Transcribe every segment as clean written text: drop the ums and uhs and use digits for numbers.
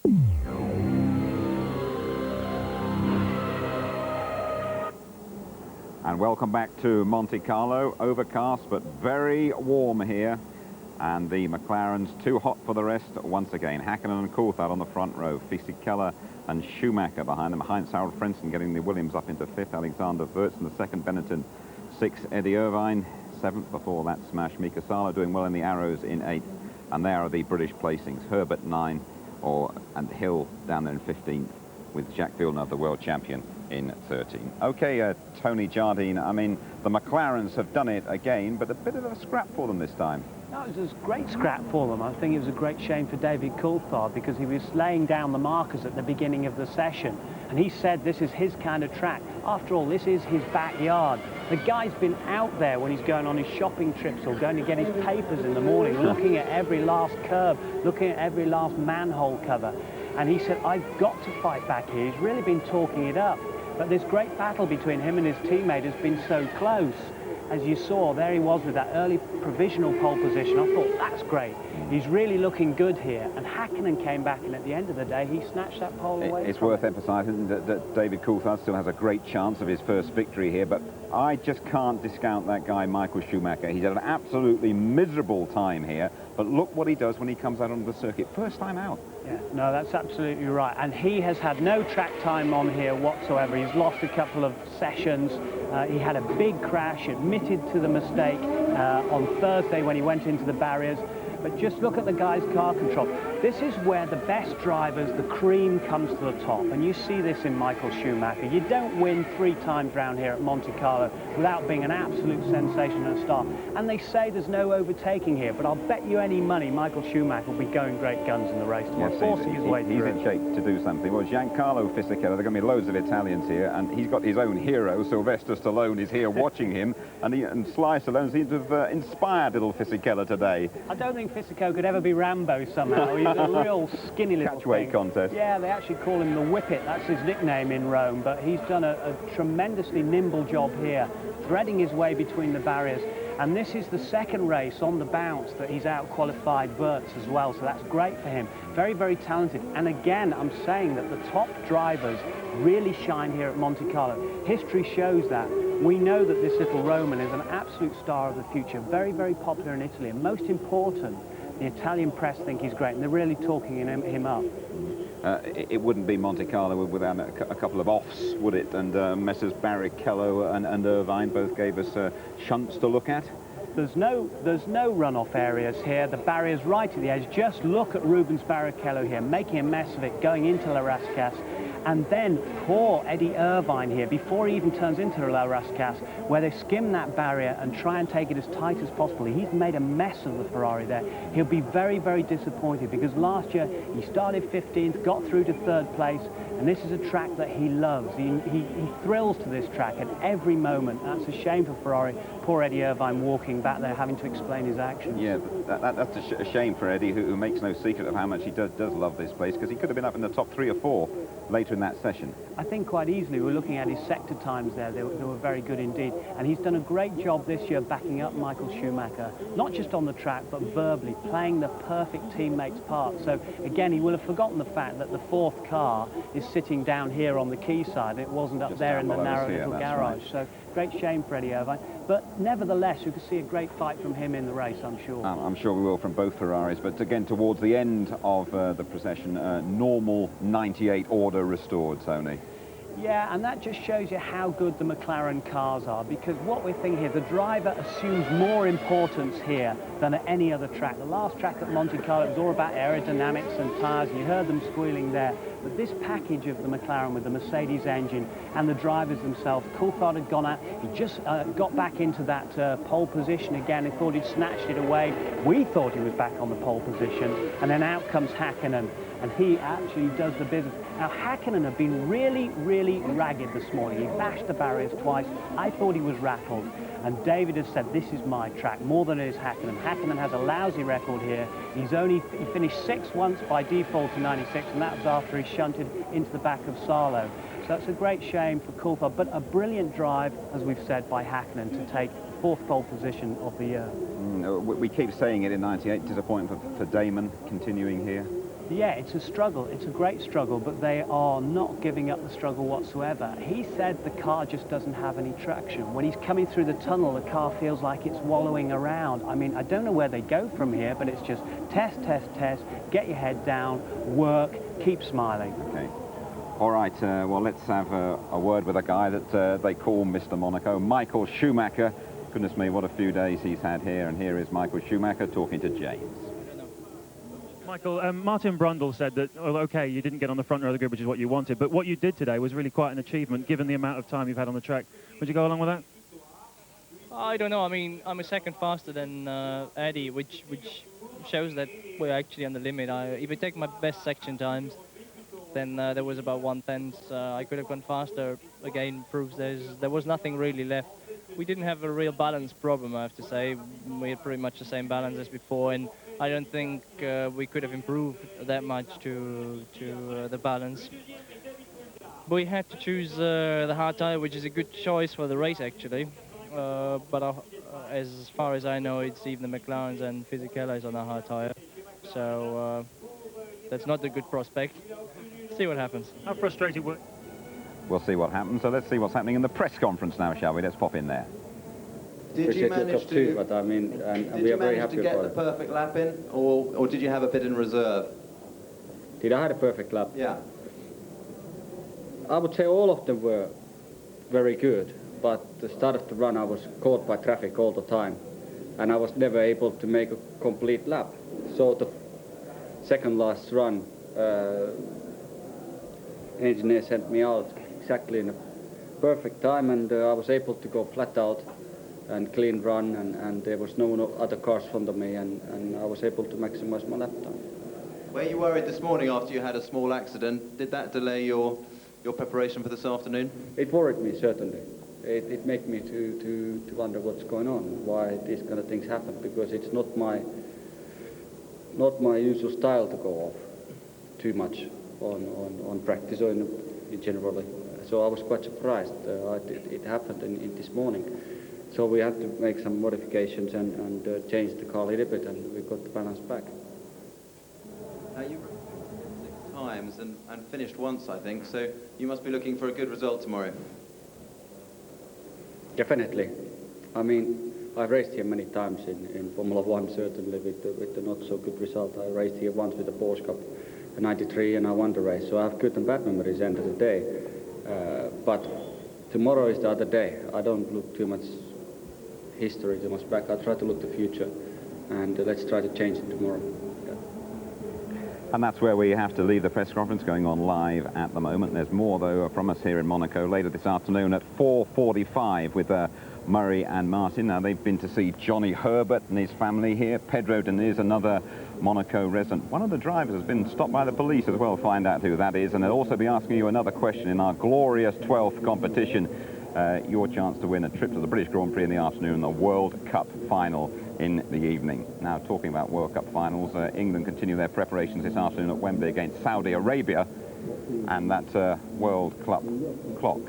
And welcome back to Monte Carlo. Overcast but very warm here, and the McLaren's too hot for the rest once again. Hakkinen and Coulthard on the front row, Fisichella and Schumacher behind them. Heinz Harold Frentzen getting the Williams up into 5th, Alexander Wurz in the 2nd, Benetton 6th, Eddie Irvine 7th. Before that smash, Mika Salo doing well in the Arrows in 8th, and there are the British placings. Herbert 9, and Hill down there in 15th, with Jacques Villeneuve, the world champion, in 13. Okay, Tony Jardine, I mean, the McLarens have done it again, but a bit of a scrap for them this time. No, it was a great scrap for them. I think it was a great shame for David Coulthard, because he was laying down the markers at the beginning of the session, and he said this is his kind of track. After all, this is his backyard. The guy's been out there when he's going on his shopping trips or going to get his papers in the morning, looking at every last curve, looking at every last manhole cover. And he said, I've got to fight back here. He's really been talking it up. But this great battle between him and his teammate has been so close. As you saw, there he was with that early provisional pole position. I thought, that's great. He's really looking good here. And Hakkinen came back, and at the end of the day, he snatched that pole away. It's worth emphasising that David Coulthard still has a great chance of his first victory here, but I just can't discount that guy, Michael Schumacher. He's had an absolutely miserable time here, but look what he does when he comes out onto the circuit. First time out. Yeah, no, that's absolutely right. And he has had no track time on here whatsoever. He's lost a couple of sessions. He had a big crash, admitted to the mistake on Thursday when he went into the barriers. But just look at the guy's car control. This is where the best drivers, the cream, comes to the top. And you see this in Michael Schumacher. You don't win 3 times round here at Monte Carlo without being an absolute sensation and a star. And they say there's no overtaking here, but I'll bet you any money Michael Schumacher will be going great guns in the race tomorrow, forcing his way through. He's in shape to do something. Well, Giancarlo Fisichella, there are going to be loads of Italians here, and he's got his own hero. Sylvester Stallone is here watching him, and Sly Stallone seems to have inspired little Fisichella today. I don't think Fisichella could ever be Rambo somehow. He's a real skinny little catchweight contest. Yeah, they actually call him the Whippet. That's his nickname in Rome. But he's done a tremendously nimble job here, threading his way between the barriers. And this is the 2nd race on the bounce that he's out-qualified Wurz as well, so that's great for him. Very, very talented. And again, I'm saying that the top drivers really shine here at Monte Carlo. History shows that. We know that this little Roman is an absolute star of the future, very, very popular in Italy. And most important, the Italian press think he's great, and they're really talking him up. It wouldn't be Monte Carlo without a couple of offs, would it? And Messrs Barrichello and Irvine both gave us shunts to look at. There's no runoff areas here. The barrier's right at the edge. Just look at Rubens Barrichello here, making a mess of it, going into La Rascasse. And then poor Eddie Irvine here, before he even turns into La Rascasse, where they skim that barrier and try and take it as tight as possible. He's made a mess of the Ferrari there. He'll be very, very disappointed, because last year he started 15th, got through to 3rd place, and this is a track that he loves. He thrills to this track at every moment. That's a shame for Ferrari. Poor Eddie Irvine walking back there, having to explain his actions. Yeah, that's a shame for Eddie, who makes no secret of how much he does love this place, because he could have been up in the top 3 or 4 later in that session. I think quite easily. We're looking at his sector times there. They were very good indeed. And he's done a great job this year backing up Michael Schumacher, not just on the track, but verbally, playing the perfect teammate's part. So, again, he will have forgotten the fact that the 4th car is sitting down here on the quayside. It wasn't up just there in the narrow little garage. Right. So, great shame for Eddie Irvine. But nevertheless, you could see a great fight from him in the race, I'm sure. I'm sure we will from both Ferraris. But again, towards the end of the procession, normal 98 order restored, Tony. Yeah, and that just shows you how good the McLaren cars are, because what we're thinking here, the driver assumes more importance here than at any other track. The last track at Monte Carlo was all about aerodynamics and tyres, and you heard them squealing there. But this package of the McLaren with the Mercedes engine and the drivers themselves, Coulthard had gone out, he just got back into that pole position again. He thought he'd snatched it away. We thought he was back on the pole position, and then out comes Hakkinen, and he actually does the business. Now, Hakkinen had been really, really ragged this morning. He bashed the barriers twice. I thought he was rattled. And David has said, this is my track, more than it is Hakkinen. Hakkinen has a lousy record here. He finished 6th once by default in 96, and that was after he shunted into the back of Salo. So that's a great shame for Coulthard, but a brilliant drive, as we've said, by Hakkinen to take 4th pole position of the year. We keep saying it in 98, disappointment for Damon continuing here. Yeah, it's a struggle. It's a great struggle, but they are not giving up the struggle whatsoever. He said the car just doesn't have any traction. When he's coming through the tunnel, the car feels like it's wallowing around. I mean, I don't know where they go from here, but it's just test, test, test, get your head down, work, keep smiling. Okay. All right, well, let's have a word with a guy that they call Mr. Monaco, Michael Schumacher. Goodness me, what a few days he's had here, and here is Michael Schumacher talking to James. Michael, Martin Brundle said that, well, OK, you didn't get on the front row of the grid, which is what you wanted, but what you did today was really quite an achievement, given the amount of time you've had on the track. Would you go along with that? I don't know. I mean, I'm a second faster than Eddie, which shows that we're actually on the limit. If I take my best section times, then there was about 1/10. I could have gone faster. Again, proves there was nothing really left. We didn't have a real balance problem, I have to say. We had pretty much the same balance as before, and I don't think we could have improved that much to the balance. But we had to choose the hard tyre, which is a good choice for the race, actually. But as far as I know, it's even the McLarens and Fisichella is on a hard tyre. So that's not a good prospect. See what happens. How frustrated were... We'll see what happens. So let's see what's happening in the press conference now, shall we? Let's pop in there. Did you manage to? But I mean, and we are very happy to get the perfect lap in, or did you have a bit in reserve? Did I have a perfect lap? Yeah. I would say all of them were very good, but the start of the run I was caught by traffic all the time, and I was never able to make a complete lap. So the second last run, engineer sent me out exactly in a perfect time, and I was able to go flat out and clean run, and there was no other cars front of me, and I was able to maximize my lap time. Were you worried this morning after you had a small accident? Did that delay your preparation for this afternoon? It worried me, certainly. It made me to wonder what's going on, why these kind of things happen, because it's not my usual style to go off too much on practice or in generally. So I was quite surprised. It happened in this morning. So we had to make some modifications and change the car a little bit, and we got the balance back. You ran 6 times and finished once, I think, so you must be looking for a good result tomorrow. Definitely. I mean, I've raced here many times in Formula 1, certainly with the not so good result. I raced here once with the Porsche Cup in '93, and I won the race, so I have good and bad memories end of the day. But tomorrow is the other day. I don't look too much history too much back. I try to look to the future, and let's try to change it tomorrow. Yeah. And that's where we have to leave the press conference, going on live at the moment. There's more, though, from us here in Monaco later this afternoon at 4:45 with Murray and Martin. Now, they've been to see Johnny Herbert and his family here. Pedro Diniz, another Monaco resident. One of the drivers has been stopped by the police as well. Find out who that is. And they'll also be asking you another question in our glorious 12th competition. Your chance to win a trip to the British Grand Prix in the afternoon and the World Cup final in the evening. Now, talking about World Cup finals, England continue their preparations this afternoon at Wembley against Saudi Arabia, and that World Cup clock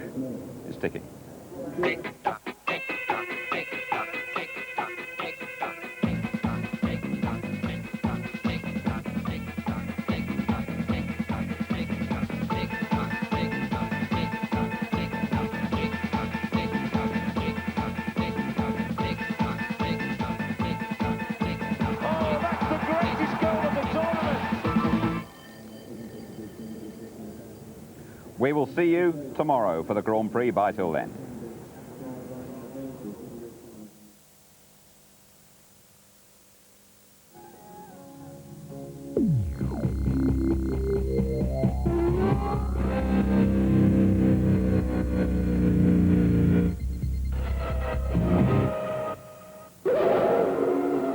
is ticking. We will see you tomorrow for the Grand Prix. Bye till then.